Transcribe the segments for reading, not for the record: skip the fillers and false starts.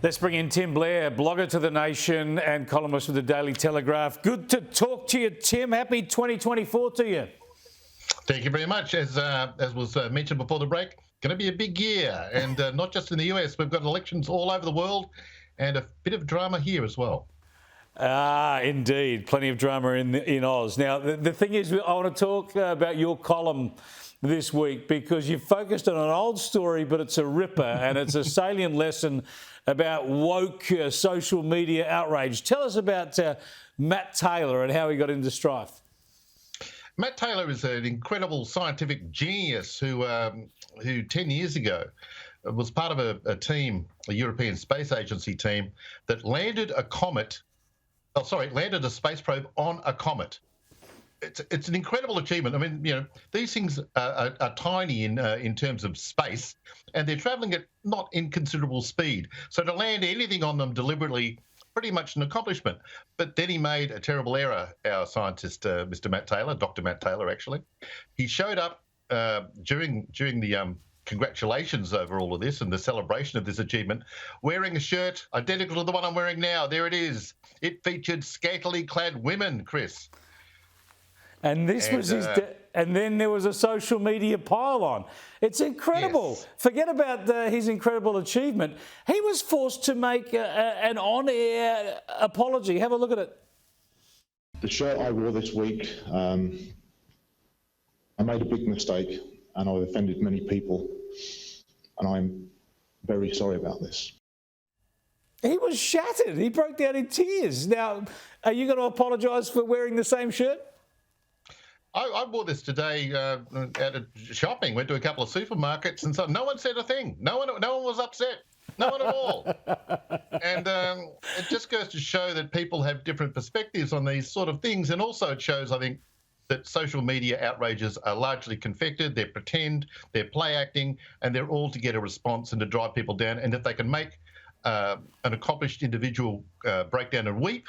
Let's bring in Tim Blair, blogger to The Nation and columnist with the Daily Telegraph. Good to talk to you, Tim. Happy 2024 to you. Thank you very much. As was mentioned before the break, going to be a big year, and not just in the US. We've got elections all over the world, and a bit of drama here as well. Indeed. Plenty of drama in Oz. Now, the thing is, I want to talk about your column this week because you've focused on an old story, but it's a ripper and it's a salient lesson about woke social media outrage. Tell us about Matt Taylor and how he got into strife. Matt Taylor is an incredible scientific genius who 10 years ago was part of a team, a European Space Agency team, that landed a space probe on a comet. It's an incredible achievement. I mean, these things are tiny in terms of space, and they're travelling at not inconsiderable speed. So to land anything on them deliberately, pretty much an accomplishment. But then he made a terrible error, our scientist, Mr. Matt Taylor, Dr. Matt Taylor, actually. He showed up during the congratulations over all of this and the celebration of this achievement, wearing a shirt identical to the one I'm wearing now. There it is. It featured scantily clad women, Chris. And and then there was a social media pile-on. It's incredible. Yes. Forget about his incredible achievement. He was forced to make an on-air apology. Have a look at it. The shirt I wore this week, I made a big mistake and I've offended many people, and I'm very sorry about this. He was shattered. He broke down in tears. Now, are you going to apologise for wearing the same shirt? I wore this today out at shopping. Went to a couple of supermarkets, and so no one said a thing. No one was upset. No one at all. And it just goes to show that people have different perspectives on these sort of things, and also it shows, I think, that social media outrages are largely confected. They're pretend, they're play acting, and they're all to get a response and to drive people down. And if they can make an accomplished individual break down and weep,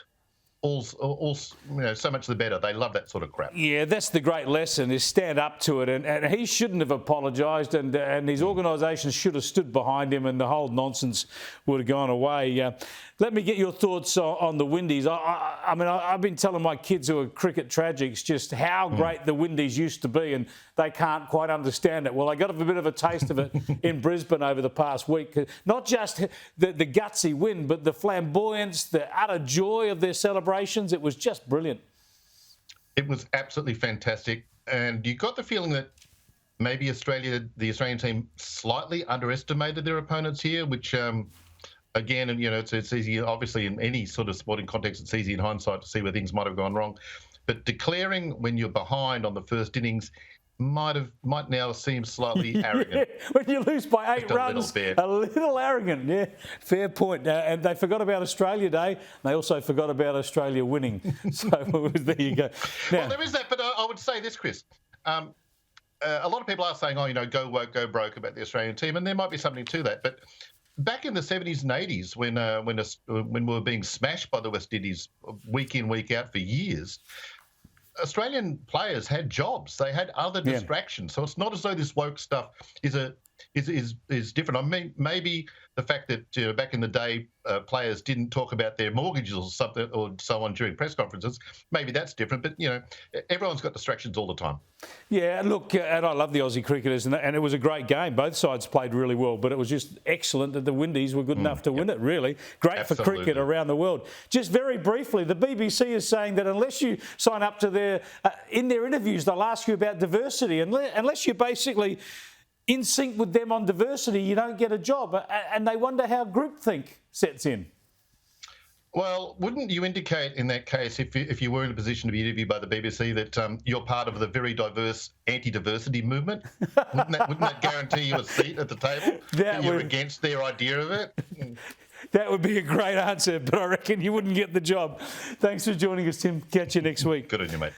so much the better. They love that sort of crap. Yeah, that's the great lesson, is stand up to it. And he shouldn't have apologised, and his organisation should have stood behind him, and the whole nonsense would have gone away. Let me get your thoughts on the Windies. I mean, I've been telling my kids who are cricket tragics just how great the Windies used to be, and they can't quite understand it. Well, they got a bit of a taste of it in Brisbane over the past week. Not just the gutsy win, but the flamboyance, the utter joy of their celebrations. It was just brilliant. It was absolutely fantastic. And you got the feeling that maybe the Australian team slightly underestimated their opponents here, which, again, and it's easy, obviously, in any sort of sporting context, it's easy in hindsight to see where things might have gone wrong. But declaring when you're behind on the first innings might now seem slightly arrogant. When you lose by 8 runs, a little arrogant. Yeah, fair point. And they forgot about Australia Day. They also forgot about Australia winning. So there you go. Now, well, there is that, but I would say this, Chris. A lot of people are saying, go woke, go broke about the Australian team, and there might be something to that. But back in the 70s and 80s, when we were being smashed by the West Indies week in, week out for years, Australian players had jobs. They had other distractions. So it's not as though this woke stuff is different. I mean, maybe the fact that back in the day players didn't talk about their mortgages or something or so on during press conferences, maybe that's different. But everyone's got distractions all the time. Yeah, look, and I love the Aussie cricketers, and it was a great game. Both sides played really well, but it was just excellent that the Windies were good enough to win it. Really great for cricket around the world. Just very briefly, the BBC is saying that unless you sign up to in their interviews, they'll ask you about diversity, unless you're basically in sync with them on diversity, you don't get a job. And they wonder how groupthink sets in. Well, wouldn't you indicate in that case, if you were in a position to be interviewed by the BBC, that you're part of the very diverse anti-diversity movement? Wouldn't that guarantee you a seat at the table? That you're against their idea of it? That would be a great answer, but I reckon you wouldn't get the job. Thanks for joining us, Tim. Catch you next week. Good on you, mate.